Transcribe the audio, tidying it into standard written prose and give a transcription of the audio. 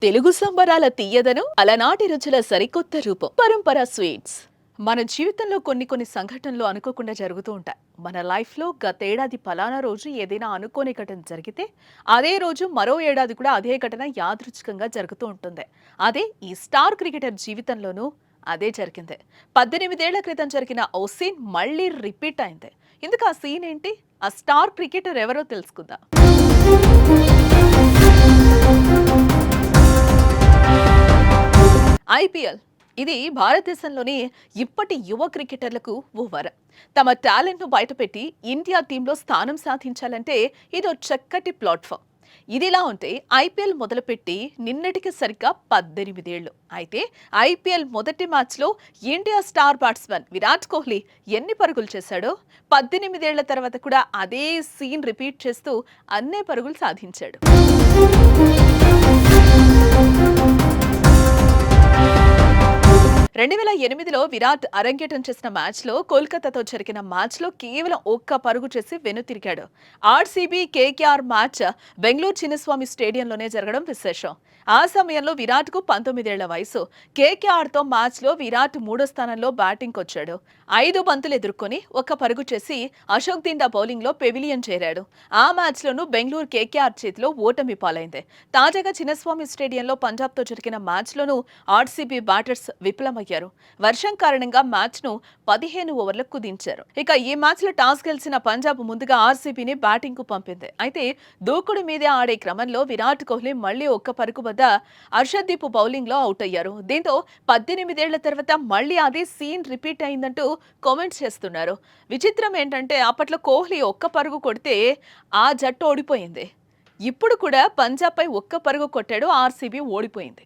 తెలుగు సంబరాల తీయదనం అలనాటి రుచుల సరికొత్త రూపం పరంపర స్వీట్స్. మన జీవితంలో కొన్ని సంఘటనలు అనుకోకుండా జరుగుతూ ఉంటాయి. మన లైఫ్లో గతేడాది పలానా రోజు ఏదైనా అనుకోని ఘటన జరిగితే అదే రోజు మరో ఏడాది కూడా అదే ఘటన యాదృచ్ఛికంగా జరుగుతూ ఉంటుంది. అదే ఈ స్టార్ క్రికెటర్ జీవితంలోనూ అదే జరిగింది. 18 ఏళ్ల క్రితం జరిగిన ఓ సీన్ మళ్ళీ రిపీట్ అయింది. ఇందుకు ఆ సీన్ ఏంటి, ఆ స్టార్ క్రికెటర్ ఎవరో తెలుసుకుందాం. ఐపీఎల్ ఇది భారతదేశంలోని ఇప్పటి యువ క్రికెటర్లకు ఓ వరం. తమ టాలెంట్ను బయటపెట్టి ఇండియా టీంలో స్థానం సాధించాలంటే ఇదో చక్కటి ప్లాట్ఫామ్. ఇదిలా ఉంటే ఐపీఎల్ మొదలుపెట్టి నిన్నటికి సరిగ్గా 18 ఏళ్లు. అయితే ఐపీఎల్ మొదటి మ్యాచ్లో India star batsman Virat Kohli ఎన్ని పరుగులు చేశాడో 18 ఏళ్ల తర్వాత కూడా అదే సీన్ రిపీట్ చేస్తూ అన్నే పరుగులు సాధించాడు. 2008లో విరాట్ అరంగేటం చేసిన మ్యాచ్లో కోల్కతాతో జరిగిన మ్యాచ్లో కేవలం ఒక్క పరుగు చేసి వెనుతిరిగాడు. RCB KKR match Bengaluru Chinnaswamy స్టేడియంలోనే జరగడం విశేషం. ఆ సమయంలో విరాట్కు 19 ఏళ్ల వయసు. కేకేఆర్తో మ్యాచ్లో విరాట్ 3వ స్థానంలో బ్యాటింగ్కి వచ్చాడు. 5 బంతులు ఎదుర్కొని ఒక్క పరుగు చేసి అశోక్ దిండా బౌలింగ్లో పెవిలియన్ చేరాడు. ఆ మ్యాచ్లోనూ బెంగళూరు కేకేఆర్ చేతిలో ఓటమి పాలైంది. తాజాగా చిన్నస్వామి స్టేడియంలో పంజాబ్తో జరిగిన మ్యాచ్లోనూ ఆర్సీబీ బ్యాటర్స్ విఫలమయ్యారు. వర్షం కారణంగా మ్యాచ్ను 15 ఓవర్లకు కుదించారు. ఇక ఈ మ్యాచ్లో టాస్ గెలిచిన పంజాబ్ ముందుగా ఆర్సీబీని బ్యాటింగ్కు పంపింది. అయితే దూకుడు మీదే ఆడే క్రమంలో విరాట్ కోహ్లీ మళ్లీ ఒక్క పరుగు వద్ద హర్షదీప్ బౌలింగ్లో అవుట్ అయ్యారు. దీంతో 18 ఏళ్ల తర్వాత మళ్లీ అదే సీన్ రిపీట్ అయిందంటూ కామెంట్స్ చేస్తున్నారు. విచిత్రం ఏంటంటే అప్పట్లో కోహ్లీ ఒక్క పరుగు కొడితే ఆ జట్టు ఓడిపోయింది. ఇప్పుడు కూడా పంజాబ్ పై ఒక్క పరుగు కొట్టాడు, ఆర్సీబీ ఓడిపోయింది.